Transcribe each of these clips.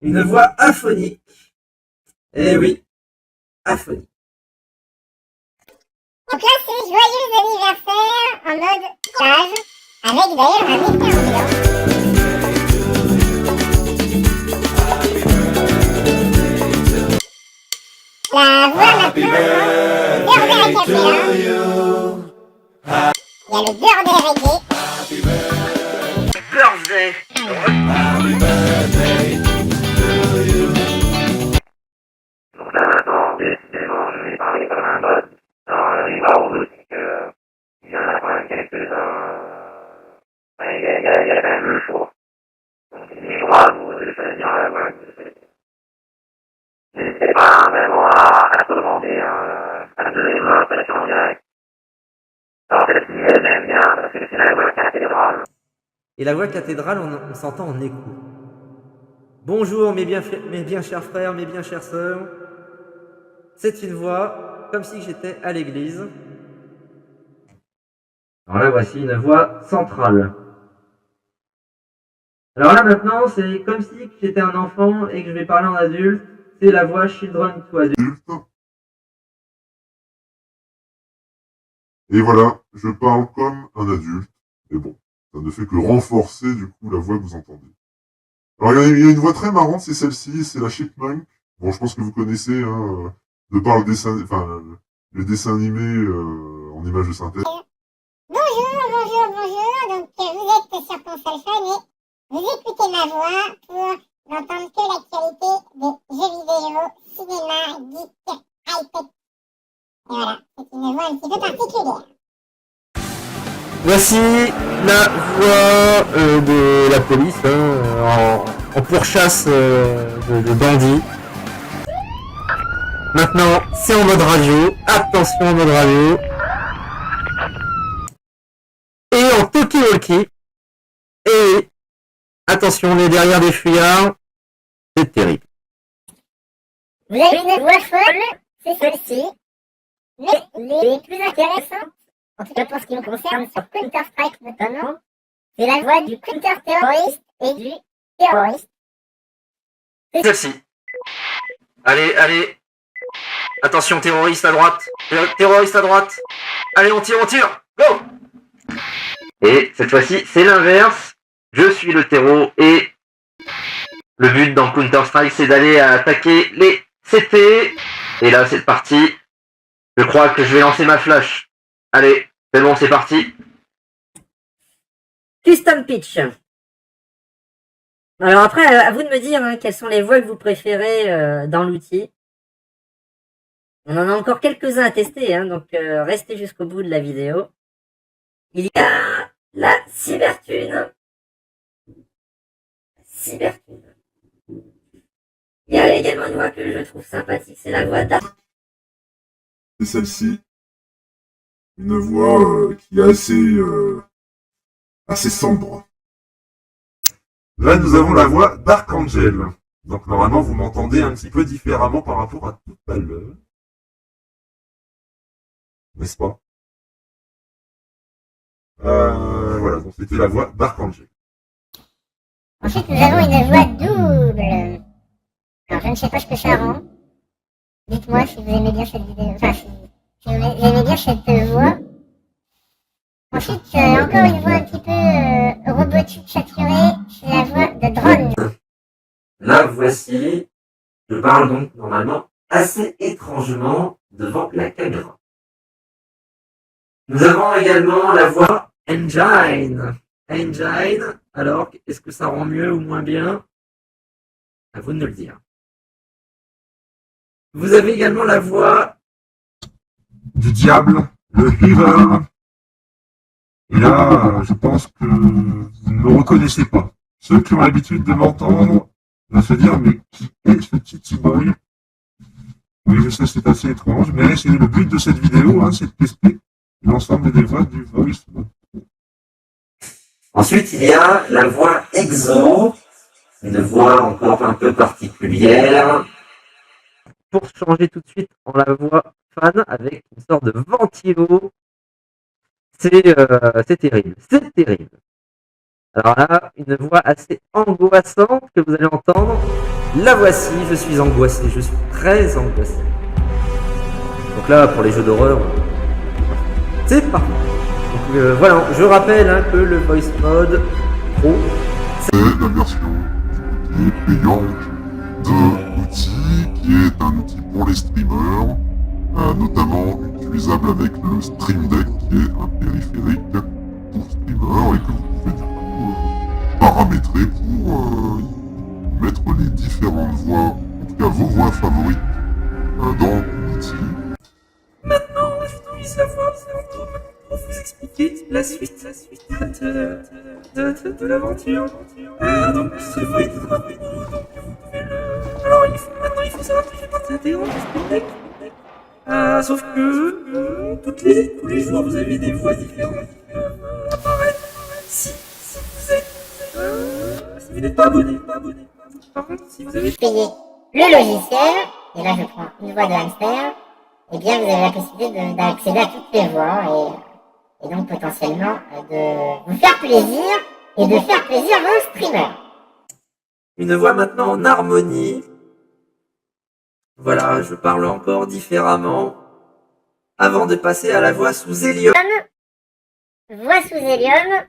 Une voix aphonique. Eh oui, aphonique. Donc là, c'est joyeux anniversaire en mode cage, avec d'ailleurs un effet ambiant. La voix maintenant, beurre de café là. Il y a le beurre de reggae. Birthday. Et la voix cathédrale, on s'entend en écho. Bonjour mes bien chers frères, mes bien chères sœurs. C'est une voix comme si j'étais à l'église. Alors là, voici une voix centrale. Alors là, maintenant, c'est comme si j'étais un enfant et que je vais parler en adulte. C'est la voix children to adulte. Et voilà, je parle comme un adulte. Mais bon, ça ne fait que renforcer du coup la voix que vous entendez. Alors il y a une voix très marrante, c'est celle-ci, c'est la Chipmunk. Bon, je pense que vous connaissez, hein, de par le dessin, enfin le dessin animé en images de synthèse. Bonjour. Donc vous êtes sur Console Fun et vous écoutez ma voix pour n'entendre que l'actualité des jeux vidéo, cinéma, geek, high-tech. Et voilà, c'est une voix un petit peu particulière. Voici la voix de la police en pourchasse de bandits. Maintenant, c'est en mode radio. Attention en mode radio. Et en talkie-walkie. Et attention, on est derrière des fuyards. C'est terrible. Vous avez une voix folle, c'est celle-ci. Mais les plus intéressantes, en tout cas pour ce qui me concerne sur Counter-Strike notamment, c'est la voix du counter-terroriste et du terroriste. C'est celle-ci. Allez. Attention, terroriste à droite. Terroriste à droite. Allez, on tire. Go! Et cette fois-ci, c'est l'inverse. Je suis le terreau et le but dans Counter-Strike, c'est d'aller attaquer les CT. Et là, c'est parti. Je crois que je vais lancer ma flash. Allez, c'est bon, c'est parti. Custom pitch. Alors après, à vous de me dire quelles sont les voix que vous préférez dans l'outil. On en a encore quelques-uns à tester, donc restez jusqu'au bout de la vidéo. Il y a la cyberthune. Il y a également une voix que je trouve sympathique, c'est la voix d'A. C'est celle-ci. Une voix qui est assez sombre. Là, nous avons la voix d'Archangel. Donc normalement, vous m'entendez un petit peu différemment par rapport à tout à l'heure. N'est-ce pas? Voilà, donc c'était la voix d'Archangel. Ensuite, nous avons une voix double. Alors, je ne sais pas ce que ça rend. Dites-moi si vous aimez bien cette vidéo. Enfin, si vous aimez bien cette voix. Ensuite, encore une voix un petit peu robotique saturée. C'est la voix de drone. Là, voici. Je parle donc normalement assez étrangement devant la caméra. Nous avons également la voix Engine. Alors, est-ce que ça rend mieux ou moins bien? À vous de me le dire. Vous avez également la voix Du diable, le Evil. Et là, je pense que vous ne me reconnaissez pas. Ceux qui ont l'habitude de m'entendre vont se dire, mais qui est ce Titi Boy? Oui, je sais, c'est assez étrange, mais c'est le but de cette vidéo, c'est de tester l'ensemble des voix du Voice. Ensuite, il y a la voix EXO, une voix encore un peu particulière. Pour changer tout de suite en la voix fan avec une sorte de ventilo, c'est terrible. Alors là, une voix assez angoissante que vous allez entendre. La voici, je suis angoissé, je suis très angoissé. Donc là, pour les jeux d'horreur, c'est parti. Donc voilà, je rappelle hein, que le voice mode pro, C'est la version qui est payante de l'outil qui est un outil pour les streamers, notamment utilisable avec le Stream Deck qui est un périphérique pour streamers et que vous pouvez du coup paramétrer pour mettre les différentes voix, en tout cas vos voix favorites dans l'outil. maintenant, j'utilise la voix pour vous expliquer la suite de l'aventure. Donc, ce voix est très rapide, donc vous pouvez le... Alors, il faut savoir que j'ai partie intégrante du Stream Deck. Sauf que tous les jours, vous avez des voix différentes qui peuvent apparaître. Si vous n'êtes pas abonné. Par contre, si vous avez Payez le logiciel, et là je prends une voix de hamster, et bien vous avez la possibilité d'accéder à toutes les voix et donc potentiellement de vous faire plaisir et de faire plaisir à vos streamers. une voix maintenant en harmonie. Voilà, je parle encore différemment avant de passer à la voix sous hélium. Voix sous hélium,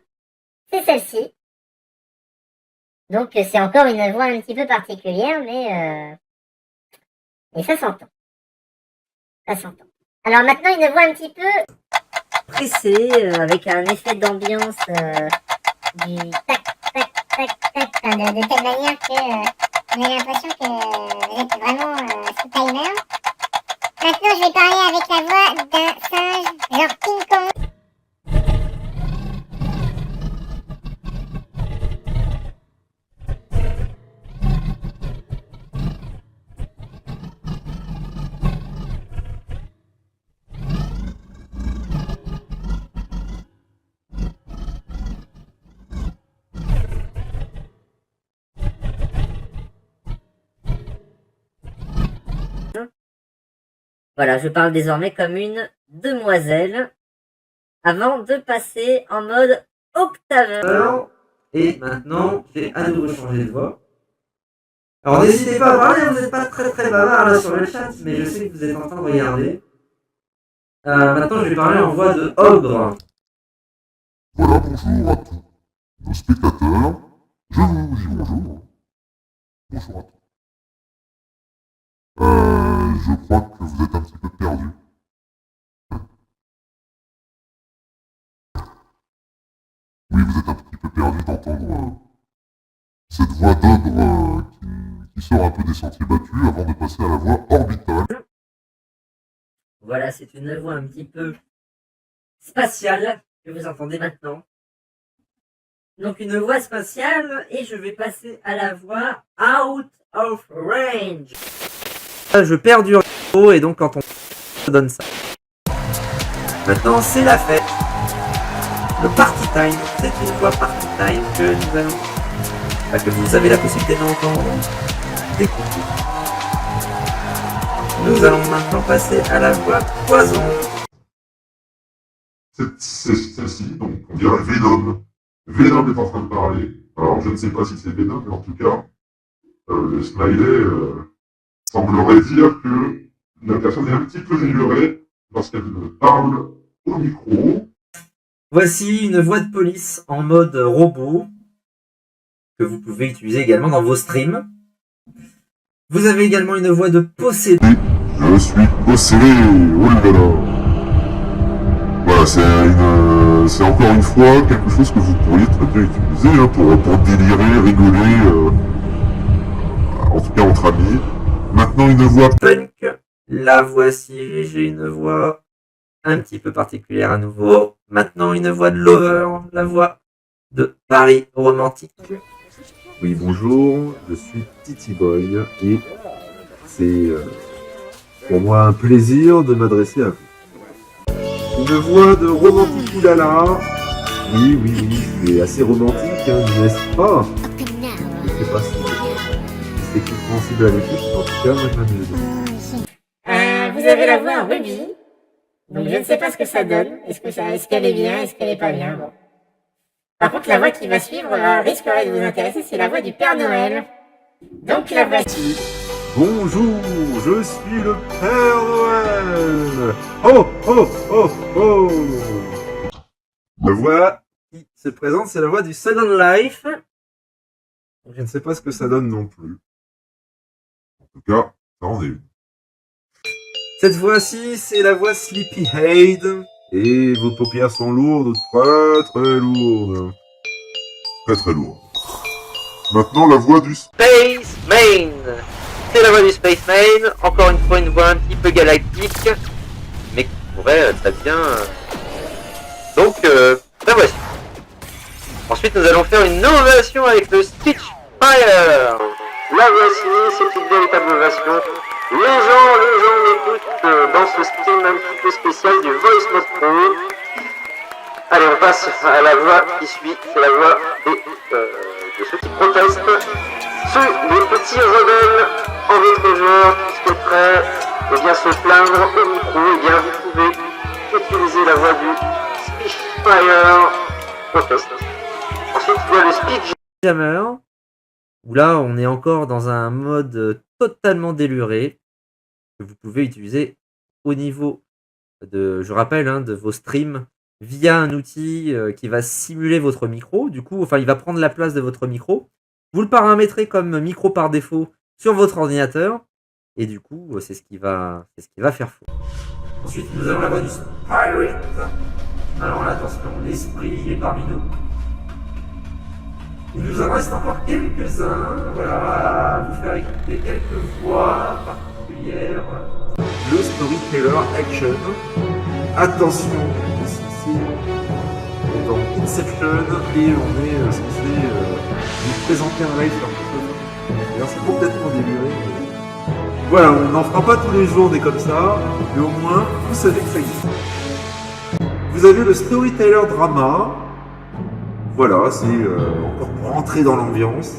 c'est celle-ci. Donc c'est encore une voix un petit peu particulière, mais ça s'entend. Ça s'entend. Alors maintenant une voix un petit peu pressée, avec un effet d'ambiance du tac tac tac tac, enfin, de telle manière que on a l'impression que vous êtes vraiment sous timer. Maintenant je vais parler avec la voix d'un singe, genre King Kong. Voilà, je parle désormais comme une demoiselle avant de passer en mode octaveur. Et maintenant, j'ai à nouveau changé de voix. Alors n'hésitez pas à parler, vous n'êtes pas très bavard là sur le chat, mais je sais que vous êtes en train de regarder. Maintenant, je vais parler en voix de ogre. Voilà, bonjour à tous nos spectateurs. Je vous dis bonjour. Bonjour à tous. Je crois que vous êtes un petit peu perdus. Oui, vous êtes un petit peu perdus d'entendre cette voix d'ogre qui sort un peu des sentiers battus avant de passer à la voix orbitale. Voilà, c'est une voix un petit peu spatiale que vous entendez maintenant. Donc une voix spatiale et je vais passer à la voix out of range. Je perds du repos et donc quand on donne ça. Maintenant c'est la fête. Le party time. C'est une voix party time que nous allons... Enfin, que vous avez la possibilité d'entendre, d'écouter. Nous allons maintenant passer à la voix poison. C'est celle-ci, donc on dirait Venom. Venom est en train de parler. Alors je ne sais pas si c'est Venom, mais en tout cas, le smiley semblerait dire que la personne est un petit peu délurée lorsqu'elle parle au micro. Voici une voix de police en mode robot que vous pouvez utiliser également dans vos streams. Vous avez également une voix de possédé. Je suis possédé, oh là là. Voilà, c'est encore une fois quelque chose que vous pourriez très bien utiliser hein, pour délirer, rigoler, en tout cas entre amis. Maintenant une voix Punk, la voici, j'ai une voix un petit peu particulière à nouveau. Maintenant une voix de Lover, la voix de Paris romantique. Oui, bonjour, je suis Titi Boy et c'est pour moi un plaisir de m'adresser à vous. Une voix de romantique oulala. Oui, c'est assez romantique, hein, n'est-ce pas? Je sais pas si c'est compréhensible à l'écoute, en tout cas, moi je m'amuse. Vous avez la voix en Ruby, donc je ne sais pas ce que ça donne. Est-ce qu'elle est bien, est-ce qu'elle est pas bien, bon. Par contre, la voix qui va suivre risquerait de vous intéresser, c'est la voix du Père Noël. Donc la voici. Bonjour, je suis le Père Noël. Oh, oh, oh, oh. La voix qui se présente, c'est la voix du Second Life. Je ne sais pas ce que ça donne non plus. En tout cas, ça en est une. Cette fois-ci, c'est la voix Sleepyhead. Et vos paupières sont lourdes, très très lourdes. Très très lourd. Maintenant, la voix du... Space Main. C'est la voix du Space Main, encore une fois une voix un petit peu galactique, mais qui pourrait très bien... Donc, la voici. Ensuite, nous allons faire une ovation avec le Spitfire. La voici, c'est une véritable ovation. Les gens écoutent dans ce stream un petit peu spécial du Voice Mode Pro. Allez, on passe à la voix qui suit, c'est la voix de ceux qui protestent. Ceux des petits rebelles en votre genre qui souhaiteraient bien se plaindre au micro, bien vous pouvez utiliser la voix du Spitfire Protest. Ensuite, il y a le Speed Jammer, où là on est encore dans un mode totalement déluré que vous pouvez utiliser au niveau de, je rappelle, de vos streams via un outil qui va simuler votre micro. Du coup, enfin, il va prendre la place de votre micro. Vous le paramétrez comme micro par défaut sur votre ordinateur et du coup, c'est ce qui va faire faux. Ensuite, nous avons la voix du Pirate. Alors là, attention, l'esprit est parmi nous. Il nous en reste encore quelques-uns, voilà, à vous faire écouter quelques voix particulières. Le Storyteller Action. Attention, ici, on est dans Inception et on est censé vous présenter un live sur quelque chose. C'est complètement déluré. Voilà, on n'en fera pas tous les jours des comme ça, mais au moins, vous savez que ça existe. Vous avez le Storyteller Drama. Voilà, c'est encore pour rentrer dans l'ambiance.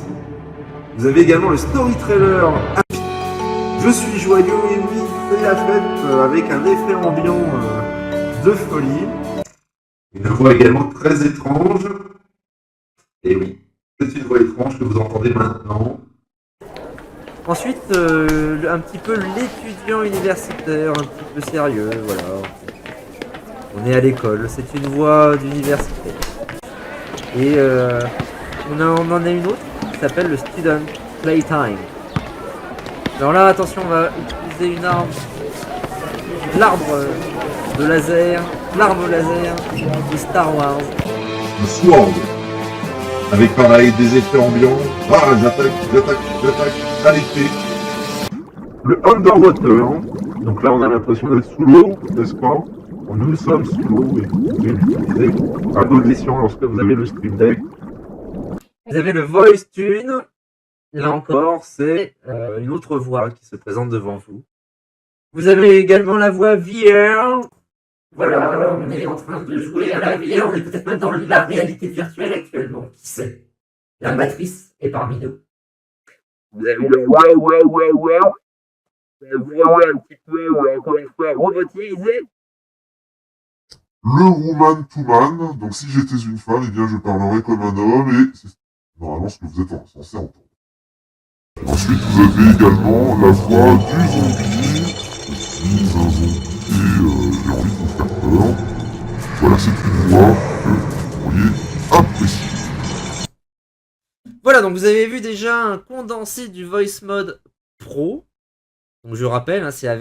Vous avez également le Storyteller Happy. Je suis joyeux et oui, c'est la fête avec un effet ambiant de folie. Une voix également très étrange. Et oui, c'est une voix étrange que vous entendez maintenant. Ensuite, un petit peu l'étudiant universitaire, un petit peu sérieux, voilà. On est à l'école, c'est une voix d'universitaire. Et on en a une autre qui s'appelle le Student Playtime. Alors là, attention, on va utiliser une arme, l'arbre de laser, l'arme laser de Star Wars. Le Sword. Avec pareil, des effets ambiants. Ah, j'attaque, à l'épée. Le Underwater. Donc là, on a l'impression d'être sous l'eau, n'est-ce pas? Nous sommes sous l'eau et vous pouvez l'utiliser à bon escient lorsque vous avez le Stream Deck. Vous avez le Voice Tune. Là encore, c'est une autre voix qui se présente devant vous. Vous avez également la voix VR. Voilà, on est en train de jouer à la VR, on est peut-être même dans la réalité virtuelle actuellement, qui sait. La matrice est parmi nous. Vous avez le ouais. La voix un petit peu, encore une fois, robotisée. Le Woman to Man. Donc si j'étais une femme, eh bien je parlerais comme un homme et c'est normalement ce que vous êtes censé entendre. Ensuite, vous avez également la voix du zombie. Je suis un zombie et j'ai envie de vous faire peur. Voilà, c'est une voix que vous pourriez apprécier. Voilà, donc vous avez vu déjà un condensé du Voice Mode Pro. Donc je rappelle, c'est avec